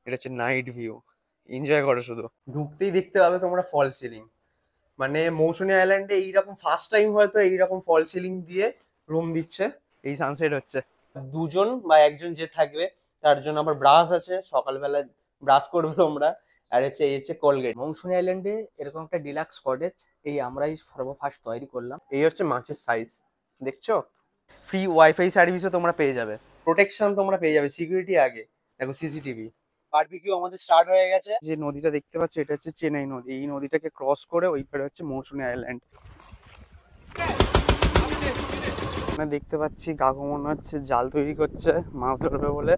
এটা হচ্ছে night view. Enjoy করো শুধু। ঢুকতেই দেখতে পাবে তোমরা ফল সিলিং। মানে মৌসুনী আইল্যান্ডে এইরকম ফার্স্ট টাইম হয়তো এইরকম ফল সিলিং দিয়ে রুম দিচ্ছে। এই সানসেট হচ্ছে। দুজন বা একজন যে থাকবে তার জন্য আবার ব্রাশ আছে, সকালবেলা ব্রাশ করবে তোমরা। আর হচ্ছে এই হচ্ছে কোলগেট। মৌসুনী আইল্যান্ডে এরকম একটা ডিলাক্স কটেজ এই আমরাই সর্বফার্স্ট তৈরি করলাম। এই হচ্ছে মাছের সাইজ, দেখছো? ফ্রি ওয়াইফাই সার্ভিসও তোমরা পেয়ে যাবে, প্রোটেকশন তোমরা পেয়ে যাবে, সিকিউরিটি আগে। দেখো সিসিটিভি। বারবিকিউ আমাদের স্টার্ট হয়ে গেছে। যে নদীটা দেখতে পাচ্ছ এটা হচ্ছে চেনাই নদী। এই নদীটাকে ক্রস করে ওই পারে হচ্ছে মৌসুনী আইল্যান্ড। দেখতে পাচ্ছি কাকু মনে হচ্ছে জাল তৈরি করছে মাছ ধরবে বলে।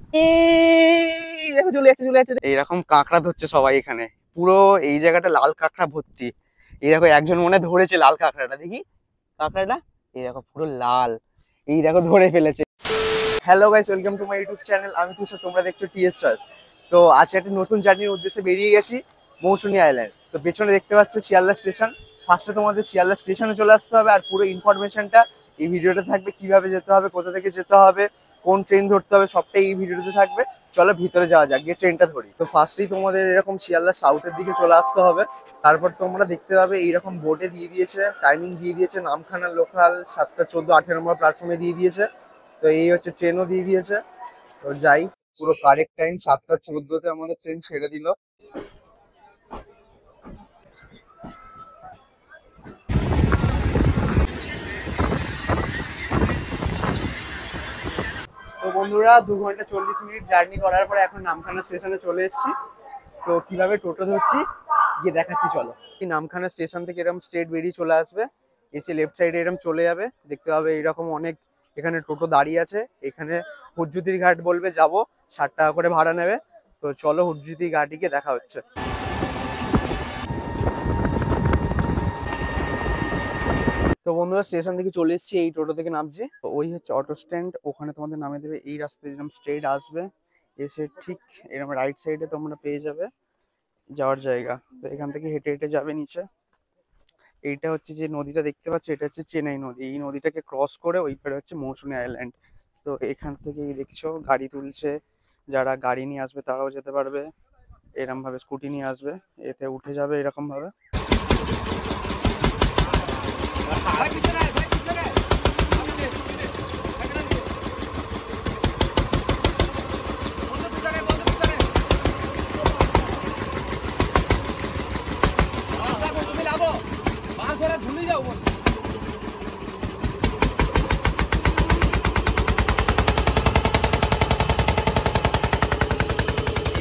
দেখো চলে যাচ্ছে চলে যাচ্ছে। এইরকম কাঁকড়া ধরছে সবাই এখানে। পুরো এই জায়গাটা লাল কাঁকড়া ভর্তি। এই দেখো একজন মনে ধরেছে লাল কাঁকড়াটা, দেখি কাঁকড়াটা। এই দেখো পুরো লাল। এই দেখো ধরে ফেলেছে। Hello guys, welcome to my YouTube channel. আমি তুষার, তোমরা দেখছো টিএস চার্জ। তো আজকে একটা নতুন জার্নির উদ্দেশ্যে বেরিয়ে গেছি মৌসুনী আইল্যান্ড। তো পেছনে দেখতে পাচ্ছ শিয়ালদা স্টেশন। ফার্স্টে তোমাদের শিয়ালদা স্টেশনে চলে আসতে হবে, আর পুরো ইনফরমেশনটা এই ভিডিওটা থাকবে। কিভাবে যেতে হবে, কোথা থেকে যেতে হবে, কোন ট্রেন ধরতে হবে, সবটাই এই ভিডিওতে থাকবে। চলো ভিতরে যাওয়া যাক, গিয়ে ট্রেনটা ধরি। তো ফার্স্টেই তোমাদের এরকম শিয়ালদা সাউথের দিকে চলে আসতে হবে। তারপর তোমরা দেখতে পাবে এইরকম বোর্ডে দিয়ে দিয়েছে, টাইমিং দিয়ে দিয়েছে। নামখানা লোকাল 7:14 18 নম্বর প্ল্যাটফর্মে দিয়ে দিয়েছে। তো এই হচ্ছে ট্রেনও দিয়ে দিয়েছে। তো যাই, পুরো কারেক্ট টাইম 7:14-তে আমাদের ট্রেন ছেড়ে দিল। তো বন্ধুরা 2 ঘন্টা 40 মিনিট জার্নি করার পরে এখন নামখানা স্টেশনে চলে এসেছি। তো কিভাবে টোটো ধরছি গিয়ে দেখাচ্ছি, চলো। এই নামখানা স্টেশন থেকে এরকম স্ট্রেট বেরিয়ে চলে আসবে, এসে লেফট সাইডে এরকম চলে যাবে। দেখতে পাবে এইরকম অনেক এখানে টোটো দাঁড়িয়ে আছে। এখানে হুজ্জুতির ঘাট বলবে যাব, 60 টাকা করে ভাড়া নেবে। তো চলো হুজ্জুতি ঘাটে গিয়ে দেখা হচ্ছে। তো বন্ধুরা স্টেশন থেকে চলে এসেছি, এই টোটো থেকে নামছি। তো ওই হচ্ছে অটো স্ট্যান্ড, ওখানে তোমাদের নামিয়ে দেবে। এই রাস্তা এরকম স্ট্রেট আসবে, এসে ঠিক এরকম রাইট সাইডে তোমরা পেয়ে যাবে যাওয়ার জায়গা। তো এখান থেকে হেঁটে হেঁটে যাবে নিচে। এইটা হচ্ছে যে নদীটা দেখতে পাচ্ছ, এটা হচ্ছে চেনাই নদী। এই নদীটাকে ক্রস করে ওই পারে হচ্ছে মৌসুনী আইল্যান্ড। তো এখান থেকে দেখছো গাড়ি তুলছে, যারা গাড়ি নিয়ে আসবে তারাও যেতে পারবে। এরকম ভাবে স্কুটি নিয়ে আসবে, এতে উঠে যাবে এরকম ভাবে।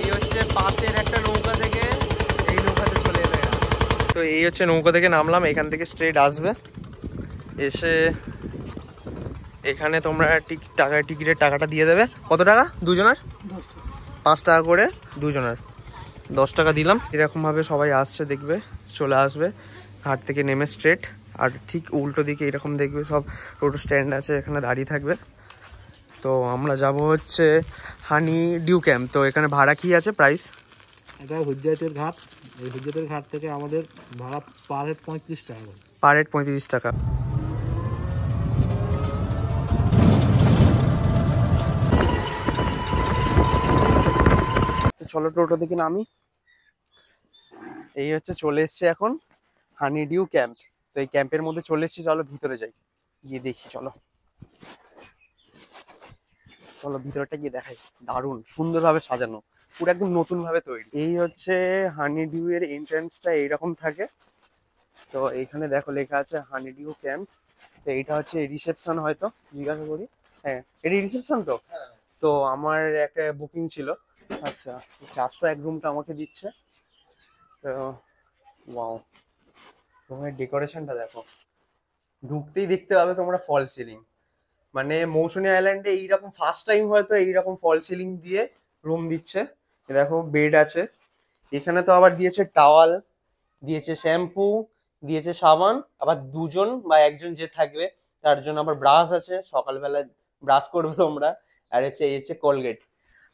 এই হচ্ছে পাশের একটা নৌকা থেকে এই নৌকাতে চলে এলো এরা। তো এই হচ্ছে নৌকা থেকে নামলাম, এখান থেকে স্ট্রেট আসবে, এসে এখানে তোমরা টিকিটের টাকাটা দিয়ে দেবে। কত টাকা দুজনের? 5 টাকা করে দুজনের। 10 টাকা দিলাম। এরকম ভাবে সবাই আসছে, দেখবে চলে আসবে ঘাট থেকে নেমে স্ট্রেট। আর ঠিক উল্টো দিকে এরকম দেখবে সব টোটো স্ট্যান্ড আছে, এখানে দাঁড়িয়ে থাকবে। তো আমরা যাব হচ্ছে হানি ডিউ ক্যাম্প। তো এখানে ভাড়া কি আছে, প্রাইস? এটা হুজ্জাতের ঘাট। এই হুজ্জাতের ঘাট থেকে আমাদের ভাড়া পার হেড 35 টাকা। পার হেড 35 টাকা। তো চলো টোটো থেকে নামি। এই হচ্ছে চলে এসছে এখন হানি ডিউ ক্যাম্প। তো এই ক্যাম্পের মধ্যে চলে এসছি, চলো ভিতরে যাই, গিয়ে দেখি। চলো চলো ভিতরটা গিয়ে দেখাই। দারুণ সুন্দরভাবে সাজানো, পুরো একদম নতুন ভাবে তৈরি। এই হচ্ছে হানি ডিউ এর এন্ট্রান্সটা এইরকম থাকে। তো এইখানে দেখো লেখা আছে হানি ডিউ ক্যাম্প। তো এইটা হচ্ছে রিসেপশন, হয়তো জিজ্ঞাসা করি। হ্যাঁ এটি রিসেপশন তো। তো আমার একটা বুকিং ছিল। আচ্ছা, 401 রুমটা আমাকে দিচ্ছে। তো ওয়াও, রুমের ডেকোরেশনটা দেখো। ঢুকতেই দেখতে পাবে তোমরা ফল সিলিং। মানে মৌসুনী আইল্যান্ডে এইরকম ফার্স্ট টাইম হয়তো এইরকম ফল সিলিং দিয়ে রুম দিচ্ছে। এ দেখো বেড আছে, এখানে তো আবার দিয়েছে টাওয়াল, দিয়েছে শ্যাম্পু, দিয়েছে সাবান। আবার দুজন বা একজন যে থাকবে তার জন্য আবার ব্রাশ আছে, সকালবেলা ব্রাশ করবে তোমরা। আর হচ্ছে এই হচ্ছে কোলগেট।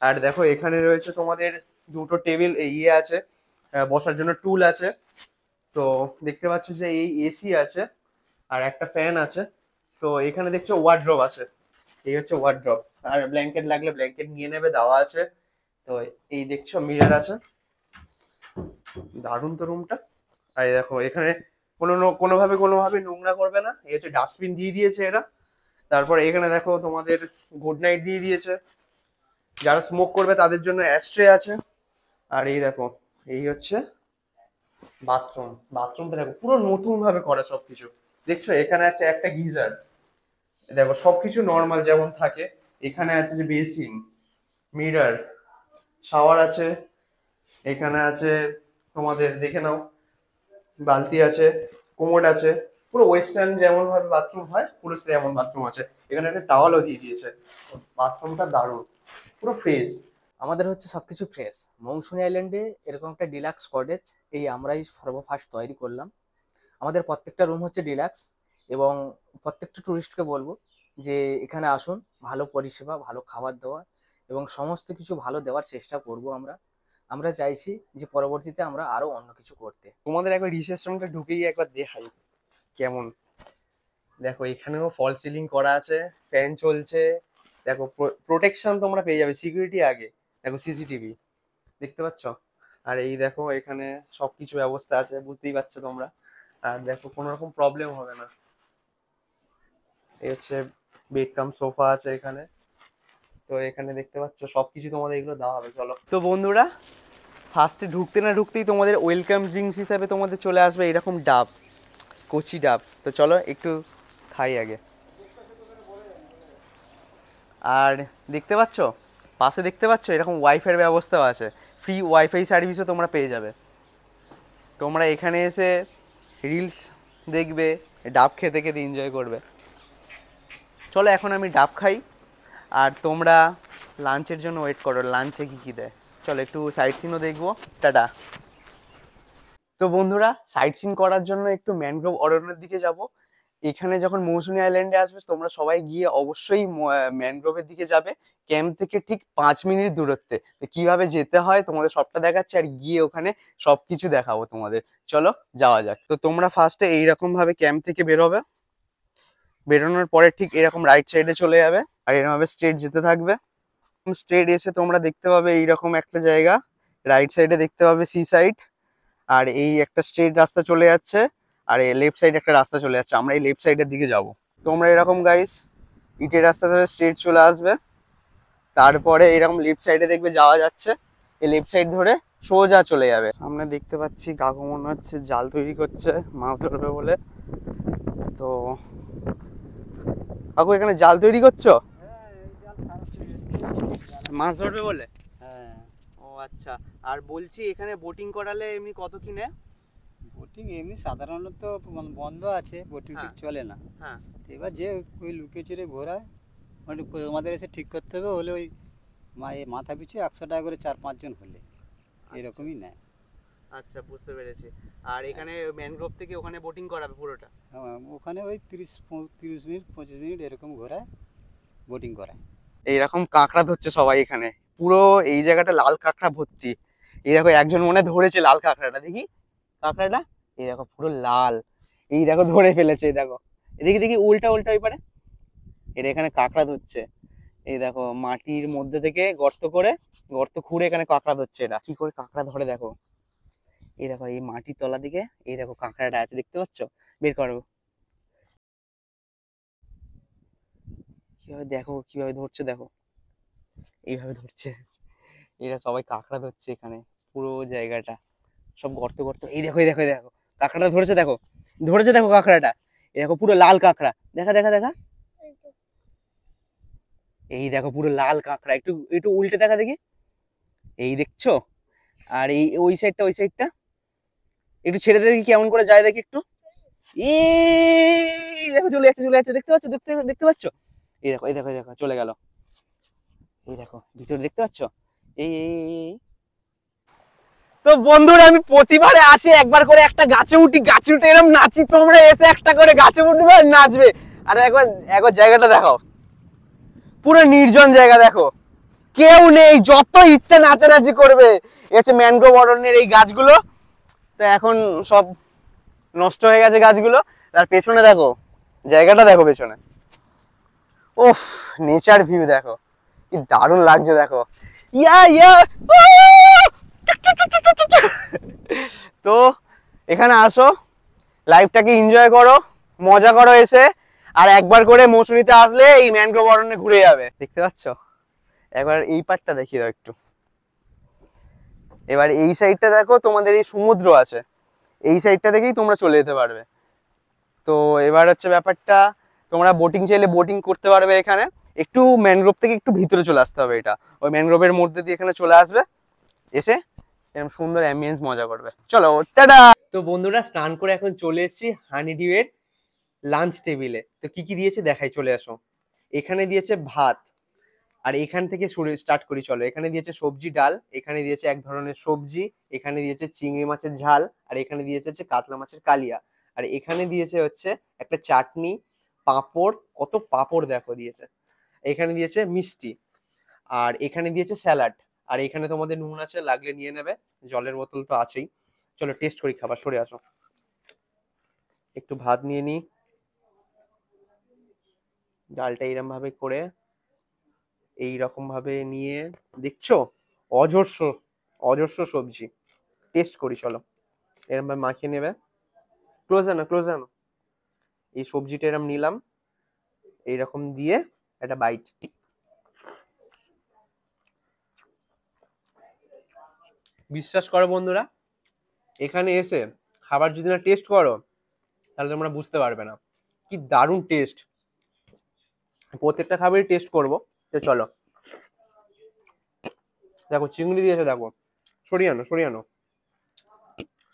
আর দেখো এখানে রয়েছে তোমাদের দুটো টেবিল, ইয়ে আছে বসার জন্য, টুল আছে। তো দেখতে পাচ্ছ যে এই এসি আছে আর একটা ফ্যান আছে। তো এখানে দেখছো ওয়ার্ড্রপ আছে, এই হচ্ছে ওয়ার্ড্রপ। আর ব্ল্যাঙ্কেট লাগলে ব্ল্যাঙ্কেট নিয়ে নেবে, দেওয়া আছে। তো তো এই দেখছো মিরর আছে, দারুণ তো রুমটা। আর এই দেখো এখানে কোনোভাবে নোংরা করবে না, এই হচ্ছে ডাস্টবিন দিয়ে দিয়েছে এরা। তারপর এখানে দেখো তোমাদের গুড নাইট দিয়ে দিয়েছে, যারা স্মোক করবে তাদের জন্য অ্যাশট্রে আছে। আর এই দেখো এই হচ্ছে বাথরুমটা দেখো পুরো নতুন ভাবে করা সবকিছু। দেখছো এখানে আছে একটা গিজার, দেখো সবকিছু নর্মাল যেমন থাকে। এখানে আছে যে বেসিন, মিরর, শাওয়ার আছে। এখানে আছে তোমাদের দেখে নাও বালতি আছে, কোমোড আছে, পুরো ওয়েস্টার্ন যেমন ভাবে বাথরুম হয় পুরো তেমন বাথরুম আছে। এখানে একটা টাওয়ালও দিয়ে দিয়েছে। বাথরুমটা দারুণ, পুরো ফ্রেশ। আমাদের হচ্ছে সবকিছু ফ্রেশ। মৌসুমী আইল্যান্ডে এরকম একটা ডিলাক্স কটেজ এই আমরাই সর্বফার্স্ট তৈরি করলাম। আমাদের প্রত্যেকটা রুম হচ্ছে ডিলাক্স, এবং প্রত্যেকটা টুরিস্টকে বলবো যে এখানে আসুন, ভালো পরিষেবা, ভালো খাবার দাবার এবং সমস্ত কিছু ভালো দেওয়ার চেষ্টা করব আমরা। আমরা চাইছি যে পরবর্তীতে আমরা আরো অন্য কিছু করতে। তোমাদের একবার রিসেপশনটা ঢুকেই একবার দেখাই কেমন। দেখো এখানেও ফল সিলিং করা আছে, ফ্যান চলছে। দেখো প্রোটেকশন তোমরা পেয়ে যাবে, সিকিউরিটি আগে। দেখো সিসিটিভি দেখতে পাচ্ছ। আর এই দেখো এখানে সবকিছু ব্যবস্থা আছে, বুঝতেই পারছো তোমরা। আর দেখো কোনো রকম প্রবলেম হবে না। এই হচ্ছে বেড কাম সোফা আছে এখানে। তো এখানে দেখতে পাচ্ছ সবকিছু তোমাদের এগুলো দেওয়া হবে। চলো তো বন্ধুরা, ফার্স্টে ঢুকতে না ঢুকতেই তোমাদের ওয়েলকাম ড্রিঙ্কস হিসাবে তোমাদের চলে আসবে এরকম ডাব, কচি ডাব। তো চলো একটু খাই আগে। আর দেখতে পাচ্ছ পাশে দেখতে পাচ্ছ এরকম ওয়াইফাইয়ের ব্যবস্থাও আছে, ফ্রি ওয়াইফাই সার্ভিসও তোমরা পেয়ে যাবে। তোমরা এখানে এসে রিলস দেখবে, ডাব খেতে খেতে এনজয় করবে। চলো এখন আমি ডাব খাই, আর তোমরা লাঞ্চের জন্য ওয়েট করো, লাঞ্চে কী কী দেয়। চলো একটু সাইট সিনও দেখবো। টাটা। তো বন্ধুরা, সাইট সিন করার জন্য একটু ম্যানগ্রোভ অরণ্যের দিকে যাব। এখানে যখন মৌসুমী আইল্যান্ডে আসবে তোমরা সবাই গিয়ে অবশ্যই ম্যানগ্রোভের দিকে যাবে। ক্যাম্প থেকে ঠিক 5 মিনিট দূরত্বে। তো কিভাবে যেতে হয় তোমাদের সবটা দেখাচ্ছে, আর গিয়ে ওখানে সবকিছু দেখাবো তোমাদের। চলো যাওয়া যাক। তো তোমরা ফার্স্টে এইরকম ভাবে ক্যাম্প থেকে বেরোবে, বেরোনোর পরে ঠিক এরকম রাইট সাইডে চলে যাবে, আর এরকম ভাবে স্ট্রেট যেতে থাকবে। স্ট্রেট এসে তোমরা দেখতে পাবে এইরকম একটা জায়গা, রাইট সাইডে দেখতে পাবে সি সাইড। আর এই একটা স্ট্রেট রাস্তা চলে যাচ্ছে, আর এই লেফট সাইডে একটা রাস্তা চলে যাচ্ছে। আমরা এই লেফট সাইডের দিকে যাব। তোমরা এরকম গাইস ইটের রাস্তা ধরে স্ট্রেট চলে আসবে, তারপরে এরকম লেফট সাইডে দেখবে যাওয়া যাচ্ছে, এই লেফট সাইড ধরে সোজা চলে যাবে। সামনে দেখতে পাচ্ছি কাকু মনে হচ্ছে জাল তৈরি করছে মাছ ধরবে বলে। তো কাকু এখানে জাল তৈরি করছো? মাছ ধরবে বলে? হ্যাঁ, ও আচ্ছা। আর বলছি এখানে বোটিং করালে এমনি কত কিনে? বোটিং এমনি সাধারণত বন্ধ আছে, বোটিং ঠিক হ্যাঁ। চলে না। হ্যাঁ। তো এবার যে ওই লুকে চড়ে ঘোরায়, মানে আমাদের এসে ঠিক করতে হবে, হলে ওই মাথা পিছু 100 টাকা করে 4-5 জন হলে এরকমই নেয়। আচ্ছা বুঝতে পেরেছি। আর এখানে ম্যানগ্রোভ থেকে ওখানে বোটিং করাবে পুরোটা? ওখানে ওই 30 মিনিট 25 মিনিট এরকম ঘোরায়, বোটিং করায়। এইরকম কাঁকড়া ধরছে সবাই এখানে, পুরো এই জায়গাটা লাল কাঁকড়া ভর্তি। এই দেখো একজন মনে ধরেছে লাল কাঁকড়াটা, দেখি কাঁকড়াটা, এই দেখো পুরো লাল। এই দেখো ধরে ফেলেছে, এই দেখো এদিকে দেখি উল্টা উল্টা ওই পারে। এটা এখানে কাঁকড়া ধরছে। এই দেখো মাটির মধ্যে থেকে গর্ত খুঁড়ে এখানে কাঁকড়া ধরছে। এটা কি করে কাঁকড়া ধরে দেখো, এই দেখো এই মাটির তলা দিকে এই দেখো কাঁকড়াটা আছে, দেখতে পাচ্ছ? বের করো কিভাবে, দেখো কিভাবে ধরছে, দেখো এইভাবে ধরছে। এরা সবাই কাঁকড়া ধরছে এখানে, পুরো জায়গাটা সব গর্ত গর্ত। এই দেখো এই দেখো এই দেখো কাঁকড়াটা ধরেছে, দেখো ধরেছে, দেখো কাঁকড়াটা, এই দেখো পুরো লাল কাঁকড়া, দেখা দেখা দেখা। এই দেখো পুরো লাল কাঁকড়া, একটু একটু উল্টে দেখা দেখি, এই দেখছো? আর এই ওই সাইডটা একটু ছেড়ে দেখি কেমন করে যায়, দেখি একটু। এই দেখো চলে যাচ্ছে, দেখতে পাচ্ছ? দেখতে পাচ্ছ? এই দেখো এই দেখো এই দেখো চলে গেল। এই দেখো ভিতরে দেখতে পাচ্ছ? এই এই এই এই। তো বন্ধুরা, আমি প্রতিবারে আসি একবার করে একটা গাছে উঠি, গাছে উঠে এরকম নাচি। তোমরা এসে একটা করে গাছে উঠবে আর নাচবে। আর একবার জায়গাটা দেখাও, পুরো নির্জন জায়গা, দেখো কেউ নেই, যত ইচ্ছা নাচানাচি করবে। এসে ম্যানগ্রোভ অরণ্যের এই গাছগুলো তো এখন সব নষ্ট হয়ে গেছে গাছগুলো। আর পেছনে দেখো জায়গাটা, দেখো পেছনে, ওফ নেচার ভিউ দেখো কি দারুণ লাগছে। দেখো ইয়া ইয়া তো এখানে আসো, লাইফটাকে এনজয় করো, মজা করো এসে, আর একবার করে মৌসুমীতে আসলে এই ম্যানগ্রোভ অরণ্যে ঘুরে যাবে। দেখতে পাচ্ছ? একবার এই পার্টটা দেখিয়ে দাও একটু। এবার এই সাইডটা দেখো, তোমাদের এই সমুদ্র আছে, এই সাইডটা থেকেই তোমরা চলে যেতে পারবে। তো এবার হচ্ছে ব্যাপারটা, তোমরা বোটিং চাইলে বোটিং করতে পারবে এখানে। একটু ম্যানগ্রোভ থেকে একটু ভিতরে চলে আসতে হবে, এটা ওই ম্যানগ্রোভের মধ্যে দিয়ে এখানে চলে আসবে, এসে এরকম সুন্দর অ্যাম্বিয়েন্স মজা করবে। চলো টাটা। তো বন্ধুরা, স্নান করে এখন চলে এসেছি হানিডিউ এর লাঞ্চ টেবিলে। তো কি কি দিয়েছে দেখাই, চলে আসো। এখানে দিয়েছে ভাত, আর এখান থেকে স্টার্ট করি, চলো। এখানে দিয়েছে সবজি ডাল, এখানে দিয়েছে এক ধরনের সবজি, এখানে দিয়েছে চিংড়ি মাছের ঝাল, আর এখানে দিয়েছে হচ্ছে কাতলা মাছের কালিয়া, আর এখানে দিয়েছে হচ্ছে একটা চাটনি, পাঁপড়, কত পাঁপড় দেখো দিয়েছে, এখানে দিয়েছে মিষ্টি, আর এখানে দিয়েছে স্যালাড, আর এখানে তোমাদের নুন আছে, লাগলে নিয়ে নেবে, জলের বোতল তো আছেই। চলো টেস্ট করি খাবার, সরে আসো। একটু ভাত নিয়ে নি, ডালটা এরম ভাবে করে এইরকম ভাবে নিয়ে, দেখছো অজস্র অজস্র সবজি। টেস্ট করি চলো, এরম ভাবে মাখিয়ে নেবে। ক্লোজ আনো, ক্লোজ আনো। এই সবজিটা এরম নিলাম, এইরকম দিয়ে একটা বাইট। বিশ্বাস করো বন্ধুরা, এখানে এসে খাবার যদি না টেস্ট করো তাহলে তোমরা বুঝতে পারবে না কি দারুণ টেস্ট। প্রত্যেকটা খাবারই টেস্ট করবো, তো চলো। দেখো চিংড়ি দিয়েছে, দেখো, সরিয়ে আনো, সরিয়ে আনো।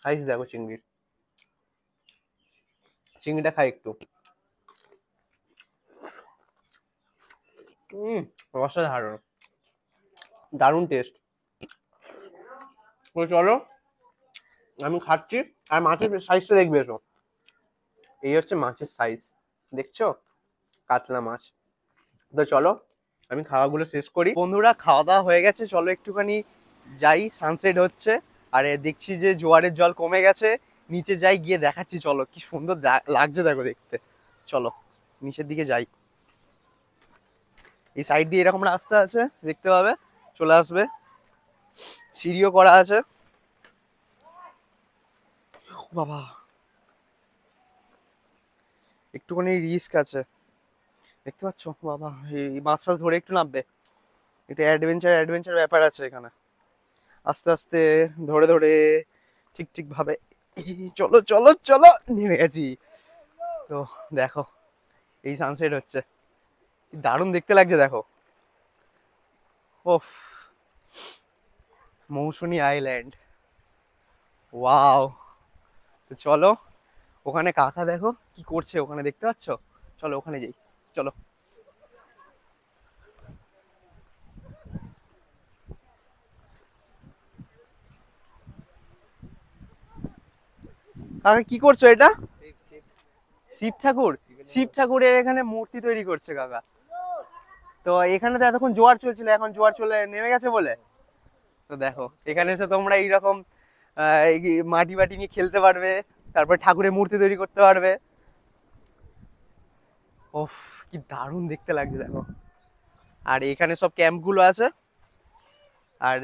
সাইজ দেখো চিংড়ির, চিংড়িটা খাই একটু। অসাধারণ, দারুণ টেস্ট। তো চলো, আমি খাচ্ছি, আর মাছের সাইজটা দেখবে এসো। এই হচ্ছে মাছের সাইজ, দেখছো, কাতলা মাছ। তো চলো আমি খাওয়াগুলো শেষ করি। বন্ধুরা, খাওয়া দাওয়া হয়ে গেছে, চলো একটুখানি যাই, সানসেট হচ্ছে। আর দেখছি যে জোয়ারের জল কমে গেছে, নিচে যাই, গিয়ে দেখাচ্ছি। চলো, কি সুন্দর লাগছে দেখো দেখতে। চলো নিচের দিকে যাই। এই সাইড দিয়ে এরকম রাস্তা আছে, দেখতে পাবে, চলে আসবে, সিঁড়িও করা আছে। বাবা, একটুখানি রিস্ক আছে, দেখতে পাচ্ছ? বাবা, এই মাছ ফাছ ধরে একটু নামবে, এটা অ্যাডভেঞ্চার অ্যাডভেঞ্চার ব্যাপার আছে এখানে। আস্তে আস্তে ধরে ধরে ঠিক ঠিক ভাবে, চলো চলো চলো, নেমে গেছি। তো দেখো, এই সানসেট হচ্ছে, কি দারুণ দেখতে লাগছে দেখো। ওফ, মৌসুমী আইল্যান্ড, ওয়াও। তো চলো, ওখানে কাকা দেখো কি করছে ওখানে, দেখতে পাচ্ছ? চলো ওখানে যাই, চলো। কাকা কি করছো এটা? শিব ঠাকুর, শিব ঠাকুরের এখানে মূর্তি তৈরি করছে কাকা। তো এখানে তো এতক্ষণ জোয়ার চলছিল, এখন জোয়ার চলে নেমে গেছে বলে। তো দেখো, এখানে এসে তোমরা এইরকম মাটি বাটি নিয়ে খেলতে পারবে, তারপর ঠাকুরের মূর্তি তৈরি করতে পারবে। ওফ, কি দারুণ দেখতে লাগছে দেখো। আর এখানে সব ক্যাম্পগুলো আছে, আর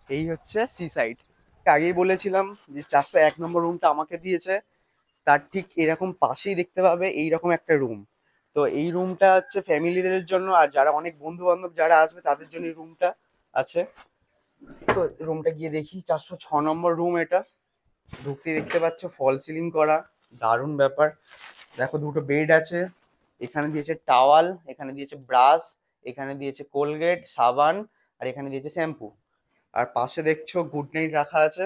এই হচ্ছে সি সাইড। আগেই বলেছিলাম যে 401 নম্বর রুমটা আমাকে দিয়েছে, তার ঠিক এরকম পাশেই দেখতে পাবে এইরকম একটা রুম। তো এই রুমটা হচ্ছে ফ্যামিলিদের জন্য, আর যারা অনেক বন্ধু বান্ধব যারা আসবে তাদের জন্য এই রুমটা আছে। তো রুমটা গিয়ে দেখি, 406 নম্বর রুম এটা। ঢুকতে দেখতে পাচ্ছ ফল সিলিং করা, দারুণ ব্যাপার। দেখো দুটো বেড আছে, এখানে দিয়েছে টাওয়াল, এখানে দিয়েছে ব্রাশ, এখানে দিয়েছে কোলগেট, সাবান, আর এখানে দিয়েছে শ্যাম্পু। আর পাশে দেখছো গুড নাইট রাখা আছে।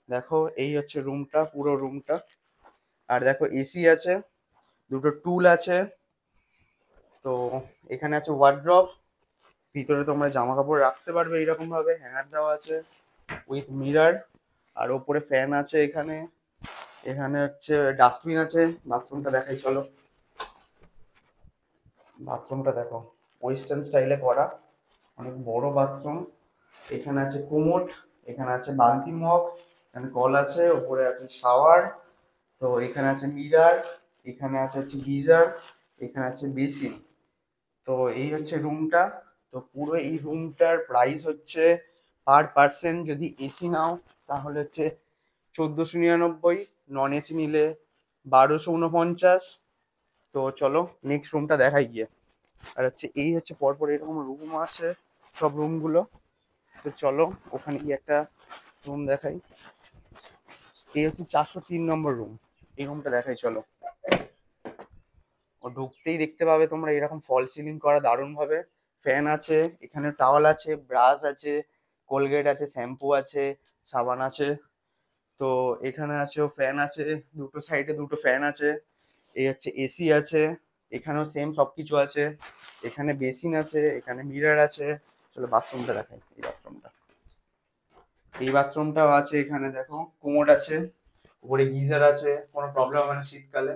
দেখো এই হচ্ছে রুমটা, পুরো রুমটা। আর দেখো এসি আছে, দুটো টুল আছে। তো এখানে আছে ওয়ার্ড্রপ, ভিতরে তোমরা জামা কাপড় রাখতে পারবে, এইরকম ভাবে হ্যাঙ্গার দেওয়া আছে উইথ মিরার। আর ওপরে ফ্যান আছে এখানে। এখানে হচ্ছে ডাস্টবিন আছে। বাথরুমটা দেখাই চলো। বাথরুমটা দেখো, ওয়েস্টার্ন স্টাইলে করা, অনেক বড় বাথরুম। এখানে আছে কোমোড, এখানে আছে বালতি মগ, এখানে কল আছে, ওপরে আছে শাওয়ার। তো এখানে আছে মিরার, এখানে আছে হচ্ছে গিজার, এখানে আছে বেসিন। তো এই হচ্ছে রুমটা। তো পুরো এই রুমটার প্রাইস হচ্ছে পার পার্সন যদি এসি নাও তাহলে হচ্ছে 1499, নন এসি নিলে 1249। তো চলো নেক্সট রুমটা দেখাই গিয়ে। আর হচ্ছে এই হচ্ছে পরপর এরকম রুম আছে সব রুমগুলো। তো চলো ওখানে গিয়ে একটা রুম দেখাই। এই হচ্ছে 403 নম্বর রুম, এই রুমটা দেখাই চলো। ও ঢুকতেই দেখতে পাবে তোমরা এরকম ফল সিলিং করা দারুণ ভাবে। ফ্যান আছে, এখানে টাওয়াল আছে, ব্রাশ আছে, কোলগেট আছে, শ্যাম্পু আছে, সাবান আছে। তো এখানে আছেও ফ্যান আছে, দুটো সাইডে দুটো ফ্যান আছে। এই হচ্ছে এসি আছে, এখানেও সেম সবকিছু আছে। এখানে বেসিন আছে, এখানে মিরর আছে। চলো বাথরুমটা দেখাই। এই বাথরুমটাও আছে, এখানে দেখো কোমোড আছে, উপরে গিজার আছে, কোনো প্রবলেম হবে না শীতকালে।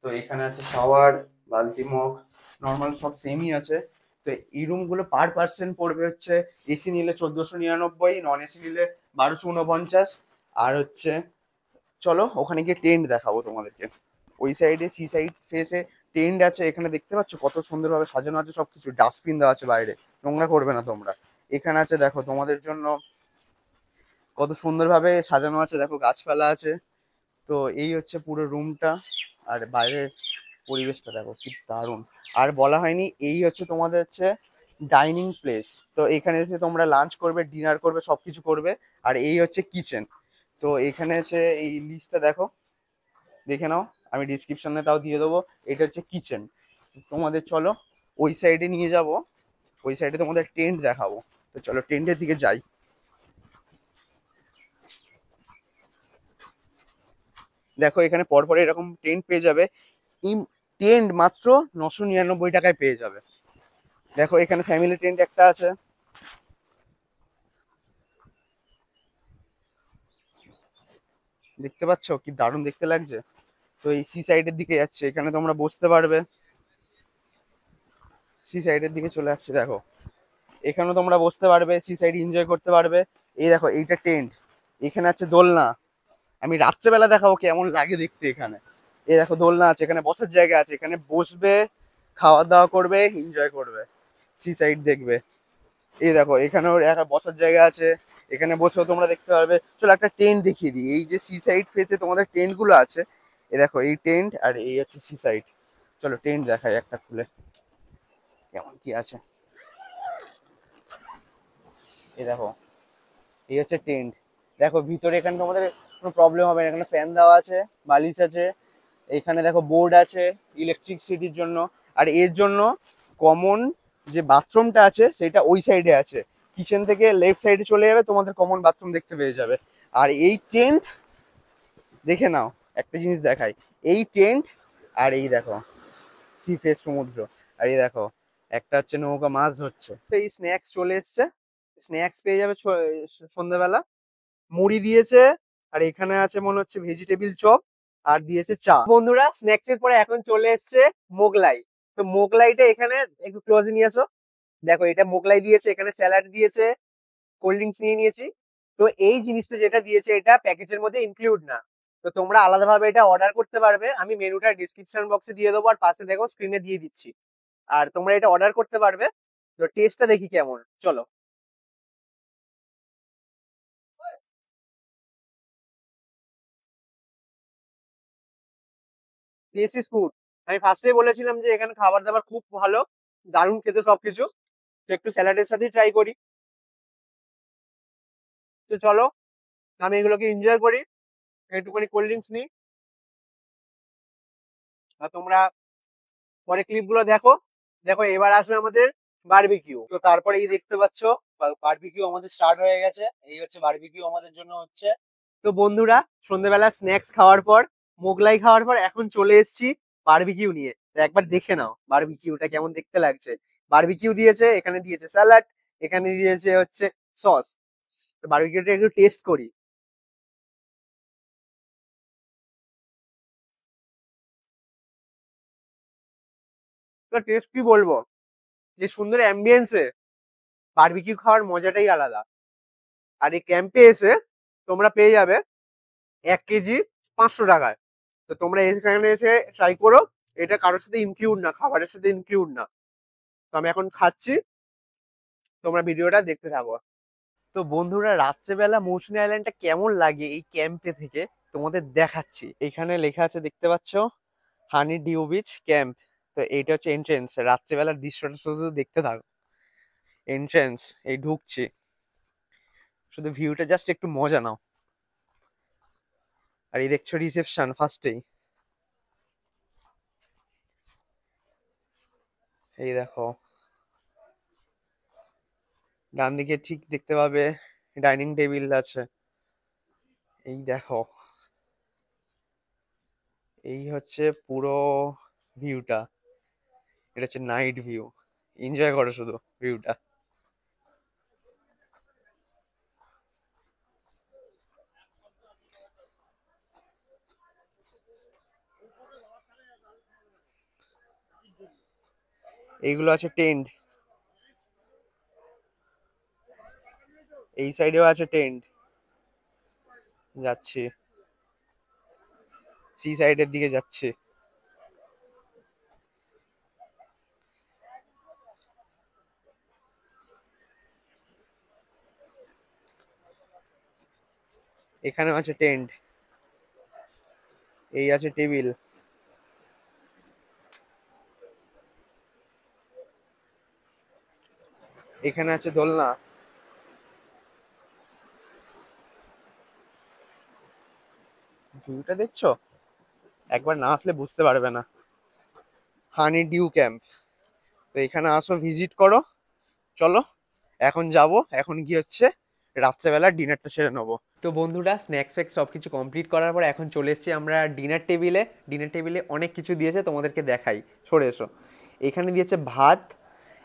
তো এখানে আছে শাওয়ার, বালতি মগ, নর্মাল সব সেমই আছে। তো এই রুমগুলো পার পার্সন পড়বে হচ্ছে এসি নিলে 1499, নন এসি নিলে 1249। আর হচ্ছে চলো ওখানে গিয়ে টেন্ট দেখাবো তোমাদেরকে। ওই সাইডে সি সাইড ফেসে টেন্ট আছে, এখানে দেখতে পাচ্ছ কত সুন্দরভাবে সাজানো আছে সবকিছু, ডাস্টবিন দেওয়া আছে বাইরে, নোংরা করবে না তোমরা। এখানে আছে দেখো তোমাদের জন্য কত সুন্দরভাবে সাজানো আছে, দেখো গাছপালা আছে। তো এই হচ্ছে পুরো রুমটা, আর বাইরের পরিবেশটা দেখো কি দারুণ। আর বলা হয়নি, এই হচ্ছে তোমাদের হচ্ছে ডাইনিং প্লেস। তো এখানে এসে তোমরা লাঞ্চ করবে, ডিনার করবে, সবকিছু করবে। আর এই হচ্ছে কিচেন। তো এখানে এসে এই লিস্টটা দেখো, দেখে নাও, আমি ডিসক্রিপশনে তাও দিয়ে দেবো। এটা হচ্ছে কিচেন। তোমাদের চলো ওই সাইডে নিয়ে যাব, ওই সাইডে তোমাদের টেন্ট দেখাবো। তো চলো টেন্টের দিকে যাই। দেখো এখানে পরপর এরকম টেন্ট পেয়ে যাবে। টেন্ট মাত্র 999 টাকায় পেয়ে যাবে। দেখো এখানে ফ্যামিলি টেন্ট একটা আছে, দেখতে পাচ্ছ কি দারুণ দেখতে লাগছে। তো এই সি সাইডের দিকে যাচ্ছে, এখানে তোমরা বসতে পারবে। সি সাইডের দিকে চলে আসছে দেখো, এখানেও তোমরা বসতে পারবে, সি সাইড এনজয় করতে পারবে। এই দেখো এইটা টেন্ট, এখানে আছে দোলনা। আমি রাত্রেবেলা দেখাবো কেমন লাগে দেখতে এখানে। এই দেখো দোলনা আছে, এখানে বসার জায়গা আছে, এখানে বসবে, খাওয়া দাওয়া করবে, এনজয় করবে, সি সাইড দেখবে। এই দেখো এখানেও একটা বসার জায়গা আছে, এখানে বসেও তোমরা দেখতে পারবে। চলো একটা টেন্ট দেখিয়ে দিই, এই যে সি সাইড ফেসে তোমাদের টেন্ট গুলো আছে। এই দেখো এই টেন্ট, আর এই হচ্ছে সি সাইড। চলো টেন্ট দেখাই একটা খুলে কেমন কি আছে। এই দেখো এই হচ্ছে টেন্ট। দেখো ভিতরে এখানে তোমাদের কোনো প্রবলেম হবে না, এখানে ফ্যান দেওয়া আছে, বালিশ আছে, এখানে দেখো বোর্ড আছে ইলেকট্রিসিটির জন্য। আর এর জন্য কমন যে বাথরুমটা আছে সেটা ওই সাইডে আছে, কিচেন থেকে লেফট সাইডে চলে যাবে, তোমাদের কমন বাথরুম দেখতে পেয়ে যাবে। আর এই টেন্ট দেখে নাও, একটা জিনিস দেখাই, এই টেন্ট আর এই দেখো সি ফেস সমুদ্র। আর এই দেখো একটা হচ্ছে নৌকা মাছ ধরছে। তো এই স্ন্যাক্স চলে এসছে, স্ন্যাক্স পেয়ে যাবে সন্ধ্যাবেলা। মুড়ি দিয়েছে, আর এখানে আছে মনে হচ্ছে ভেজিটেবিল চপ, আর দিয়েছে চা। বন্ধুরা স্ন্যাক্স এর পরে এখন চলে এসছে মোগলাই। তো মোগলাইটা এখানে একটু ক্লোজে নিয়ে আসো। দেখো এটা মোগলাই দিয়েছে, এখানে স্যালাড দিয়েছে, কোল্ড ড্রিঙ্কস নিয়ে নিয়েছি। তো এই জিনিসটা যেটা দিয়েছে এটা প্যাকেজের মধ্যে ইনক্লুড না, তো তোমরা আলাদাভাবে এটা অর্ডার করতে পারবে। আমি মেনুটা ডিসক্রিপশন বক্সে দিয়ে দেবো, আর পাশে দেখো স্ক্রিনে দিয়ে দিচ্ছি। আর তোমরা এটা অর্ডার করতে পারবে। তো টেস্টটা দেখি কেমন, চলো। Test is good. আমি ফার্স্টেই বলেছিলাম যে এখানে খাবার দাবার খুব ভালো, দারুণ খেতে সবকিছু। তো একটু স্যালাডের সাথেই ট্রাই করি। তো চলো আমি এগুলোকে এনজয় করি, একটুখানি কোল্ড ড্রিঙ্কস নিই। আর তোমরা পরে ক্লিপ গুলো দেখো। দেখো এবার আসবে আমাদের বারবিকিউ। তো তারপরে এই দেখতে পাচ্ছ বারবিকিউ আমাদের স্টার্ট হয়ে গেছে। এই হচ্ছে বারবিকিউ আমাদের জন্য হচ্ছে। তো বন্ধুরা সন্ধ্যেবেলা স্ন্যাক্স খাওয়ার পর, মোগলাই খাওয়ার পর এখন চলে এসেছি বারবিকিউ নিয়ে। তো একবার দেখে নাও বারবিকিউটা কেমন দেখতে লাগছে। বারবিকিউ দিয়েছে, এখানে দিয়েছে স্যালাড, এখানে দিয়েছে হচ্ছে সস। তো বারবিকিউটা একটু টেস্ট করি। তো টেস্ট কি বলবো, যে সুন্দর অ্যাম্বিয়েন্সে বারবিকিউ খাওয়ার মজাটাই আলাদা। আর এই ক্যাম্পে এসে তোমরা পেয়ে যাবে 1 কেজি 500 টাকায়। তো তোমরা এখানে এসে ট্রাই করো। এটা কারোর সাথে ইনক্লুড না, খাবারের সাথে ইনক্লুড না। তো আমি এখন খাচ্ছি। তোমরা ভিডিওটা দেখতে থাকো। তো বন্ধুরা, রাত্রেবেলা মৌসুমী আইল্যান্ডটা কেমন লাগে এই ক্যাম্পে থেকে তোমাদের দেখাচ্ছি। এখানে লেখা আছে, দেখতে পাচ্ছ, হানি ডিউ বিচ ক্যাম্প। তো এইটা হচ্ছে এন্ট্রেন্স। রাত্রেবেলার দৃশ্যটা শুধু দেখতে থাকো। এন্ট্রেন্স, এই ঢুকছি, শুধু ভিউটা জাস্ট একটু মজা নাও। আর এই দেখছো রিসেপশন ফার্স্টেই, এই দেখো ডান দিকে ঠিক দেখতে পাবে ডাইনিং টেবিল আছে। এই দেখো, এই হচ্ছে পুরো ভিউটা। এটা হচ্ছে নাইট ভিউ, এনজয় করো শুধু ভিউটা। এইগুলো আছে টেন্ট, এই সাইডেও আছে টেন্ট। যাচ্ছি, সি সাইডের দিকে যাচ্ছি। এখানেও আছে টেন্ট, এই আছে টেবিল। এখানে আছে দোলনা। ভিউটা দেখছো? একবার না আসলে বুঝতে পারবে না। হানি ডিউ ক্যাম্প। তো এখানে আসো, ভিজিট করো। চলো এখন যাব, এখন কি হচ্ছে রাত্রেবেলা ডিনারটা সেরে নেবো। তো বন্ধুরা, স্ন্যাক্স ফ্যাক্স সব কিছু কমপ্লিট করার পর এখন চলে এসেছি আমরা ডিনার টেবিলে। ডিনার টেবিলে অনেক কিছু দিয়েছে, তোমাদেরকে দেখাই, সরে এসো। এখানে দিয়েছে ভাত,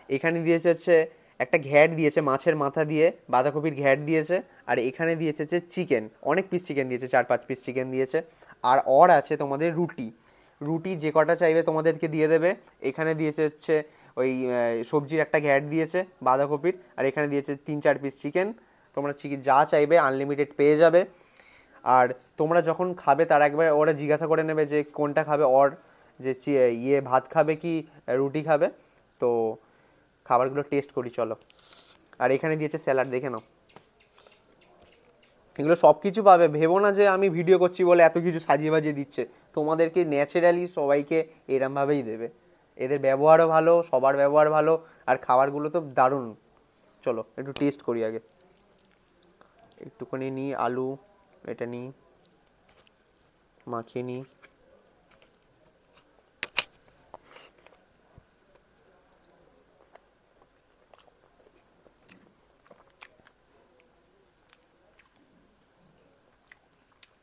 এখানে দিয়েছে হচ্ছে একটা ঘ্যাট দিয়েছে মাছের মাথা দিয়ে, বাঁধাকপির ঘ্যাট দিয়েছে। আর এখানে দিয়েছে হচ্ছে চিকেন, অনেক পিস চিকেন দিয়েছে, 4-5 পিস চিকেন দিয়েছে। আর আছে তোমাদের রুটি। রুটি যে কটা চাইবে তোমাদেরকে দিয়ে দেবে। এখানে দিয়েছে হচ্ছে ওই সবজির একটা ঘ্যাট দিয়েছে বাঁধাকপির। আর এখানে দিয়েছে 3-4 পিস চিকেন। তোমরা চিকেন যা চাইবে আনলিমিটেড পেয়ে যাবে। আর তোমরা যখন খাবে তার একবার ওরা জিজ্ঞাসা করে নেবে যে কোনটা খাবে, যে ভাত খাবে কি রুটি খাবে। তো খাবারগুলো টেস্ট করি চলো। আর এখানে দিয়েছে স্যালাড, দেখে নাও। এগুলো সব কিছু পাবে, ভেবো না যে আমি ভিডিও করছি বলে এত কিছু সাজিয়ে বাজিয়ে দিচ্ছে। তোমাদেরকে ন্যাচারালি সবাইকে এরমভাবেই দেবে। এদের ব্যবহারও ভালো, সবার ব্যবহার ভালো। আর খাবারগুলো তো দারুণ। চলো একটু টেস্ট করি আগে। একটুখানি নিই আলু, এটা নিই, মাখিয়ে নিই।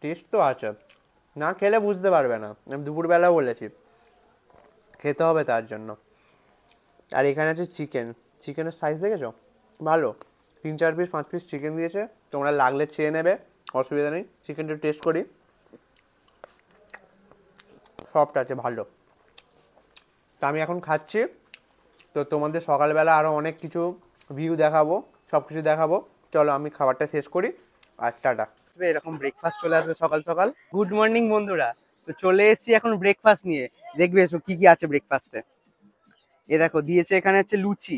টেস্ট তো আছে, না খেলে বুঝতে পারবে না। আমি দুপুরবেলা বলেছি খেতে হবে তার জন্য। আর এখানে আছে চিকেন। চিকেনের সাইজ দেখেছো? ভালো, 3-4 পিস 5 পিস চিকেন দিয়েছে। তোমরা লাগলে চেয়ে নেবে, অসুবিধা নেই। চিকেনটা টেস্ট করি, সফট আছে, ভালো। তো আমি এখন খাচ্ছি। তো তোমাদের সকালবেলা আরও অনেক কিছু ভিউ দেখাবো, সব কিছু দেখাবো। চলো আমি খাবারটা শেষ করি, আর টাটা। এরকম ব্রেকফাস্ট চলে আসবে সকাল সকাল। গুড মর্নিং বন্ধুরা, তো চলে এসেছি এখন ব্রেকফাস্ট নিয়ে। দেখবে এসো কি কি আছে ব্রেকফাস্টে। এ দেখো, দিয়েছে এখানে হচ্ছে লুচি,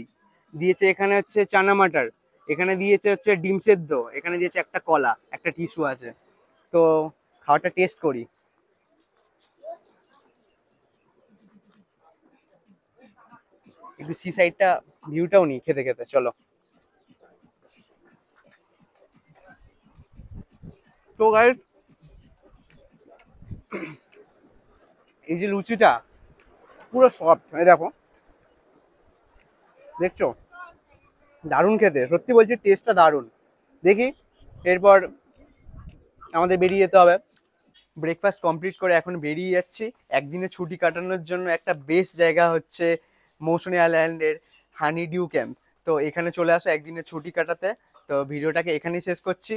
দিয়েছে এখানে হচ্ছে চানা মাটার, এখানে দিয়েছে হচ্ছে ডিম সেদ্ধ, এখানে দিয়েছে একটা কলা, একটা টিস্যু আছে। তো খাবারটা টেস্ট করি। একটু সি সাইডটা ভিউটাও নিই খেতে খেতে, চলো। তো গাইস, এই যে লুচিটা পুরো সফট, এই দেখো, দেখছো? দারুণ খেতে, সত্যি বলছি, টেস্টটা দারুণ। দেখি এরপর আমাদের বেরিয়ে যেতে হবে। ব্রেকফাস্ট কমপ্লিট করে এখন বেরিয়ে যাচ্ছি। একদিনে ছুটি কাটানোর জন্য একটা বেস্ট জায়গা হচ্ছে মৌসুমী আইল্যান্ডের হানি ডিউ ক্যাম্প। তো এখানে চলে আসো একদিনের ছুটি কাটাতে। তো ভিডিওটাকে এখানেই শেষ করছি।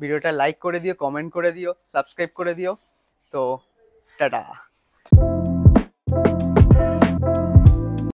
ভিডিওটা লাইক করে দিও, কমেন্ট করে দিও, সাবস্ক্রাইব করে দিও। তো টাটা।